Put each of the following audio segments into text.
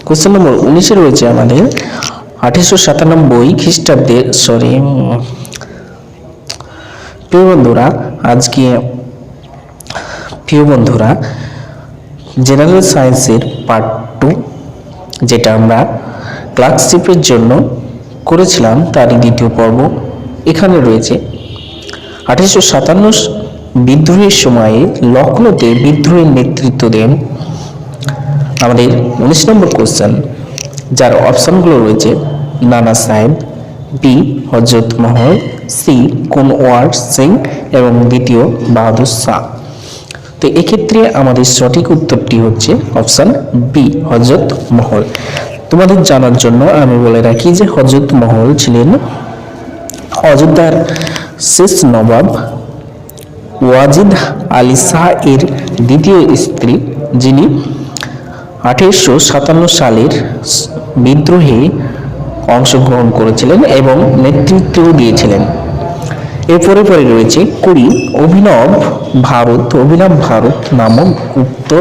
Question number 19 রয়েছে আমাদের 1897 খ্রিস্টাব্দে প্রিয় বন্ধুরা জেনারেল সায়েন্সের পার্ট 2 যেটা আমরা ক্লার্কশিপের জন্য করেছিলাম তারই দ্বিতীয় পর্ব এখানে রয়েছে। 1857 বিদ্রোহের সময়ে লখনৌতে বিদ্রোহের নেতৃত্ব দেন আমাদের 19 নম্বর কোশ্চেন, যার অপশনগুলো রয়েছে নানা সাহেব, বি হযরত মহল, সি কুনওয়ার সিং এবং দ্বিতীয় বাহাদুর শাহ। তো এক্ষেত্রে আমাদের সঠিক উত্তরটি হচ্ছে অপশন বি হযরত মহল। তোমাদের জানার জন্য আমি বলে রাখি যে হযরত মহল ছিলেন অযোধ্যার শেষ নবাব ওয়াজিদ আলী শাহ এর দ্বিতীয় স্ত্রী, যিনি 1857 সালের বিদ্রোহে অংশগ্রহণ করেছিলেন এবং নেতৃত্ব দিয়েছিলেন। এরপরে রয়েছে 20 অভিনব ভারত নামক গুপ্ত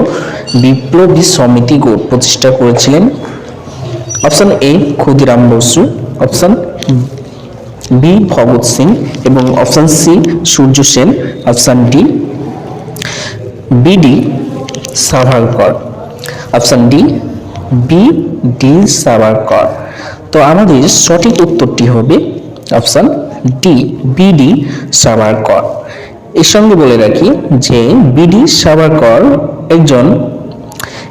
বিপ্লবী সমিতি প্রতিষ্ঠা করেছিলেন। Option A Khudiram Bose, option B Bhagat Singh এবং option C Surya Sen, option D V D Savarkar, option D Savarkar. তো আমাদের সঠিক উত্তরটি হবে অপশন ডি বিডি সাভারকর। এর সঙ্গে বলে রাখি যে বিডি সাভারকর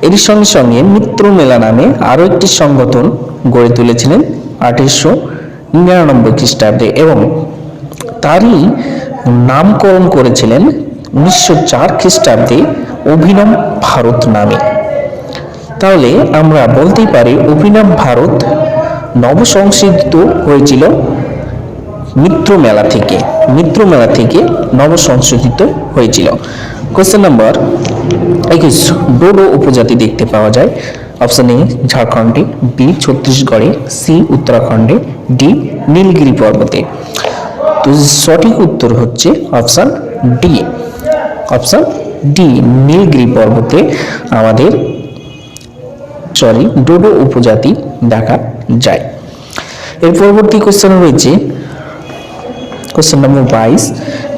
এর সঙ্গে মিত্র মেলা নামে আরো একটি সংগঠন গড়ে তুলেছিলেন 1899 খ্রিস্টাব্দে এবং তারই নামকরণ করেছিলেন 1904 খ্রিস্টাব্দে অভিনব ভারত নামে। তাহলে আমরা বলতেই পারি অভিনব ভারত নবসংশোধিত হয়েছিল মিত্র মেলা থেকে নবসংশোধিত হয়েছিল। কোশ্চেন নাম্বার 21 ডোডো উপজাতি দেখতে পাওয়া যায়। অপশন এ ঝাড়খণ্ডে, বি ছত্তিশগড়ে, সি উত্তরাখণ্ডে, ডি নীলগিরি পর্বতে। তো সঠিক উত্তর হচ্ছে অপশন ডি নীলগিরি পর্বতে আমাদের ডোডো উপজাতি দেখা যায়। এর পরবর্তী কোশ্চেন রয়েছে কোশ্চেন নম্বর 22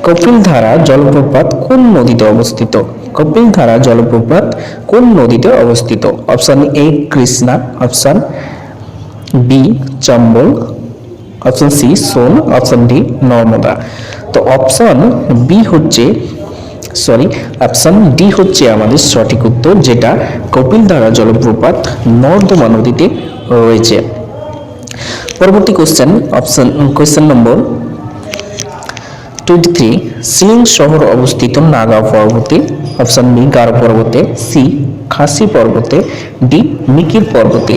কপিলধারা জলপ্রপাত কোন নদীতে অবস্থিত? কপিলধারা জলপ্রপাত কোন নদীতে অবস্থিত? Option A Krishna, option B Chambal, option C Son, option D Narmada. তো অপশন ডি হচ্ছে আমাদের সঠিক উত্তর, যেটা কপিলধারা জলপ্রপাত নর্মদা নদীতে রয়েছে। পরবর্তী কোশ্চেন নম্বর 23 শিলিং শহর অবস্থিত নাগা পর্বতে। অপশন বি গারো পর্বতে, সি খাসি পর্বতে, ডি মিকির পর্বতে।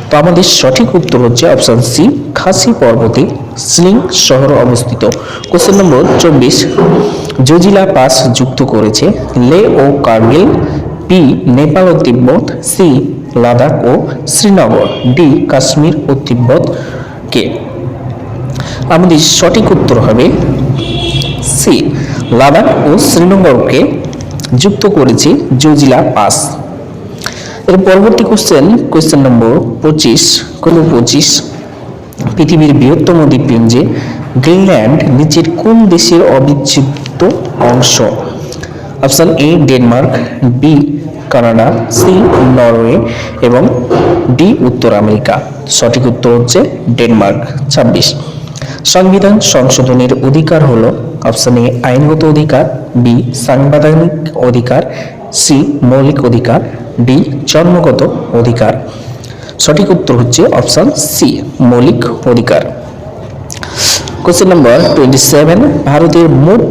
তো আমাদের সঠিক উত্তর হচ্ছে অপশন সি খাসি পর্বতে শিলিং শহর অবস্থিত। কোশ্চেন নম্বর 24 জজিলা পাস যুক্ত করেছে লে ও কার্গিল, বি নেপাল ও তিব্বত, সি লাদাখ ও শ্রীনগর, ডি কাশ্মীর ও তিব্বত কে। আমাদের সঠিক উত্তর হবে সি লাদাখ ও শ্রীনগরকে যুক্ত করেছে জজিলা পাস। এর পরবর্তী কোশ্চেন নম্বর 25 পৃথিবীর বৃহত্তম দ্বীপপুঞ্জে গ্রিনল্যান্ড নিচের কোন দেশের অবিচ্ছেদ্য অংশ? Option A Denmark, B Canada, C Norway এবং ডি উত্তর আমেরিকা। সঠিক উত্তর হচ্ছে ডেনমার্ক। 26 সংবিধান সংশোধনের অধিকার হলো অপশন এ আইনগত অধিকার, বি সাংবিধানিক অধিকার, সি মৌলিক অধিকার, ডি জন্মগত অধিকার। সঠিক উত্তর হচ্ছে অপশন সি মৌলিক অধিকার। কোশ্চেন নম্বর 27 ভারতের মোট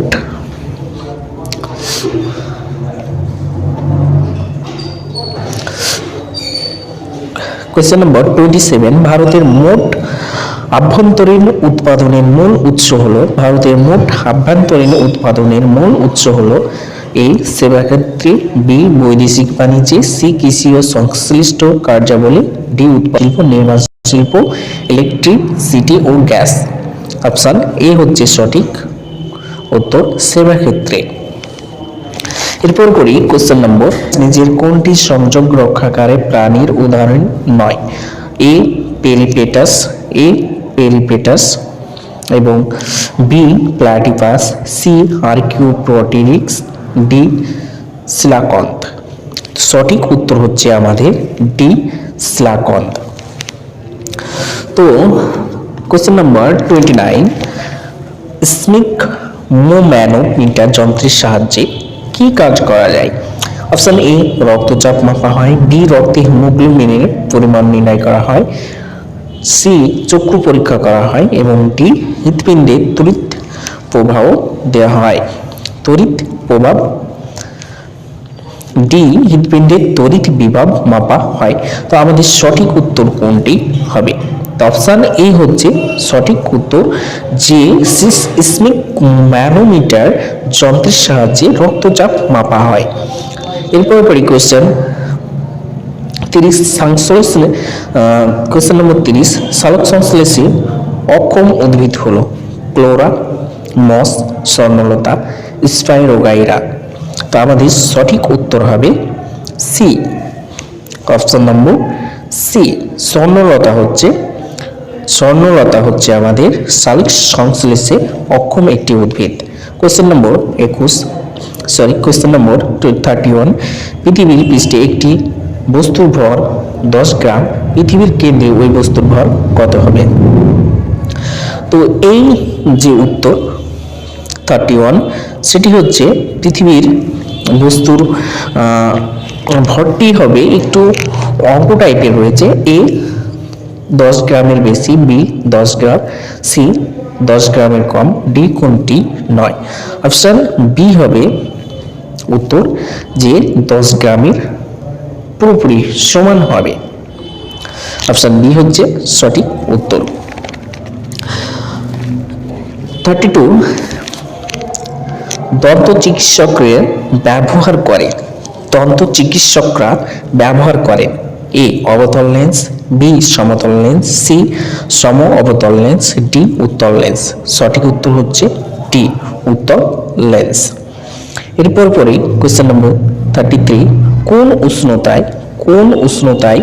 ভারতের মোট আভ্যন্তরীণ উৎপাদনের মূল উৎস হলো এ সেবাক্ষেত্রে, বি বৈদেশিক বাণিজ্যে, সি কৃষি ও সংশ্লিষ্ট কার্যাবলী, ডি উৎপাদন শিল্প, নির্মাণ শিল্প, ইলেকট্রিসিটি ও গ্যাস। অপশন এ হচ্ছে সঠিক উত্তর সেবাক্ষেত্রে। এরপর করি কোশ্চেন নম্বর, নিজের কোনটি সংযোগ রক্ষাকারী প্রাণীর উদাহরণ নয়? এ পেরিপেটাস, এ পেরিপেটাস এবং বি প্লাটিপাস, সি আর্কিওপ্রোটেরিক্স, ডি সিলাকন্থ। সঠিক উত্তর হচ্ছে আমাদের ডি সিলাকন্থ। তো কোশ্চেন নাম্বার 29, স্ফিগমোম্যানোমিটার যন্ত্রের সাহায্যে কি কাজ করা যায়? অপশন এ রক্তচাপ মাপা হয়, বি রক্তে হিমোগ্লোবিনের পরিমাণ নির্ণয় করা হয়, সি চক্ষু পরীক্ষা করা হয় এবং ডি হৃৎপিণ্ডে তড়িৎ প্রবাহ দেওয়া হয়। তড়িৎ প্রভাব, ডি হৃৎপিণ্ডের তড়িৎ বিভব মাপা হয়। তো আমাদের সঠিক উত্তর কোনটি হবে? অপশন এ হচ্ছে সঠিক উত্তর, যে সিসমিক ম্যানোমিটার যন্ত্রের সাহায্যে রক্তচাপ মাপা হয়। এরপর পরি কোশ্চেন 30 সংশ্লেষে কোশ্চেন নম্বর 30, সালোক সংশ্লেষে অক্ষম উদ্ভিদ হলো ক্লোরা, মস, স্বর্ণলতা, স্পাইরোগাইরা। তো আমাদের সঠিক উত্তর হবে সি, অপশন নম্বর সি। স্বর্ণলতা হচ্ছে আমাদের সালোক সংশ্লেষে অক্ষম একটি উদ্ভিদ। কোশ্চেন নম্বর 31, পৃথিবীর পৃষ্ঠে একটি বস্তুর ভর 10 গ্রাম, পৃথিবীর কেন্দ্রে ওই বস্তুর ভর কত হবে? তো এই যে উত্তর 31, সেটি হচ্ছে পৃথিবীর বস্তুর ভরটি হবে একটু অঙ্ক টাইপের রয়েছে। এ 10 গ্রামের বেশি, বি 10 গ্রাম, সি 10 গ্রামের কম, ডি কোনটি নয়? অপশন বি হবে উত্তর, যে 10 গ্রামের পুরোপুরি সমান হবে। অপশন বি হচ্ছে সঠিক উত্তর। 32, দন্ত চিকিৎসকরা ব্যবহার করেন এ অবতল লেন্স, বি সমতল লেন্স, সি সম অবতল লেন্স, ডি উত্তল লেন্স। সঠিক উত্তর হচ্ছে ডি উত্তল লেন্স। এরপর পরে কোশ্চেন নম্বর 33, কোন উষ্ণতায়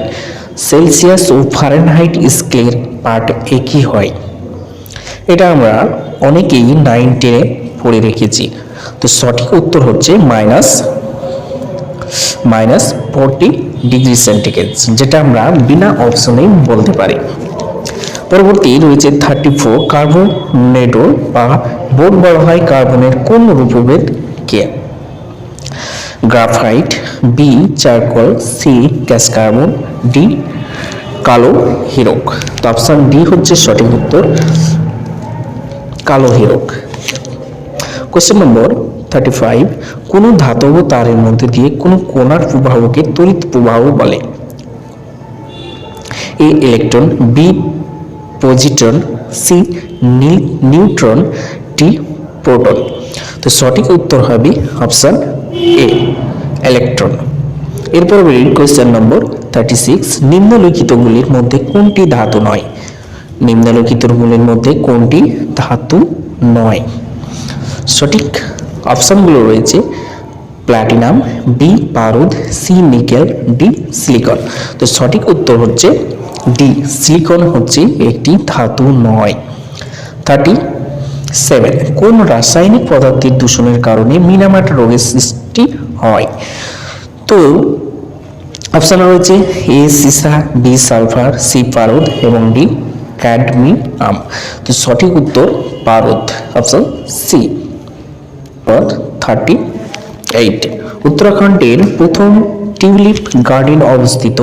সেলসিয়াস ও ফারেনহাইট স্কেলের পার্ট একই হয়? এটা আমরা অনেকেই 9, 10 পড়ে রেখেছি। তো সঠিক উত্তর হচ্ছে -40 ডিগ্রি সেন্টিগ্রেড, যেটা আমরা বিনা অপশনে বলতে পারি। পরবর্তী রয়েছে 34, কার্বোনেটর বা বোর্ড বলা হয় কার্বনের কোন রূপভেদ কে? Graphite, B charcoal, C gas carbon, D কালো হীরক। তো অপশন ডি হচ্ছে সঠিক উত্তর, কালো হীরক। কোশ্চেন নম্বর 35, কোন ধাতব তারের মধ্যে দিয়ে কোন কণার প্রবাহকে তড়িৎ প্রবাহ বলে? A electron, B positron, C neutron, D proton. তো সঠিক উত্তর হবে অপশন এ ইলেকট্রন। এরপর কোশ্চেন নম্বর 36, নিম্নলিখিতগুলির মধ্যে কোনটি ধাতু নয়? নিম্নলিখিতগুলির মধ্যে কোনটি ধাতু নয়? সঠিক অপশনগুলো রয়েছে প্লাটিনাম, বি পারদ, সি নিকেল, ডি সিলিকন। তো সঠিক উত্তর হচ্ছে ডি সিলিকন হচ্ছে একটি ধাতু নয়। 37, কোন রাসায়নিক পদার্থের দূষণের কারণে মিনামাটা রোগের সৃষ্টি হয়? তো অপশন রয়েছে এ সীসা, বি সালফার, সি পারদ এবং ডি ক্যাডমিয়াম। তো সঠিক উত্তর পারদ, অপশন সি। 38, উত্তরাখণ্ডের প্রথম টিউলিপ গার্ডেন অবস্থিত?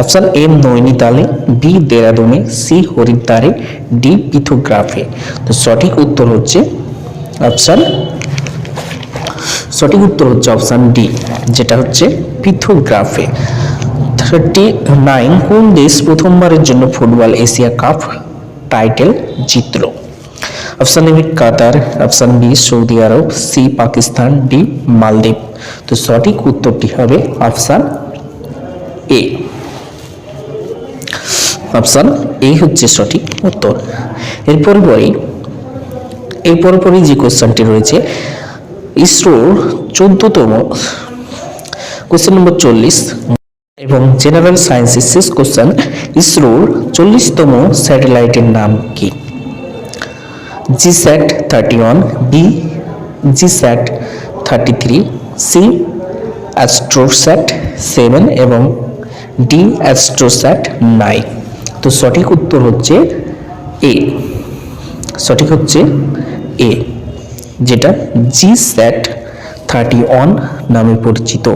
অপশন এম নৈনিতালে, বি দেরাদুনে, সি হরিদ্বারে, ডি পিথোগ্রাফে। তো সঠিক উত্তর হচ্ছে অপশন ডি, যেটা হচ্ছে পিথোগ্রাফে। 39, কোন দেশ প্রথমবারের জন্য ফুটবল এশিয়া কাপ টাইটেল জিতল? Option A Qatar, option B Saudi Arab, C Pakistan, D Maldives. তো সঠিক উত্তরটি হবে অপশন এ। অপশন এ হচ্ছে সঠিক উত্তর। এরপরই যে কোশ্চেনটি রয়েছে ইসরোর 14তম, কোশ্চেন নম্বর 40 এবং জেনারেল সায়েন্সের শেষ কোশ্চেন, ইসরোর 40তম স্যাটেলাইটের নাম কি? GSAT 31, B GSAT 33, C AstroSat 7 এবং ডি অ্যাস্ট্রোস্যাট 9। তো সঠিক উত্তর হচ্ছে এ, সঠিক হচ্ছে এ, যেটা জিস্যাট 31 নামে পরিচিত।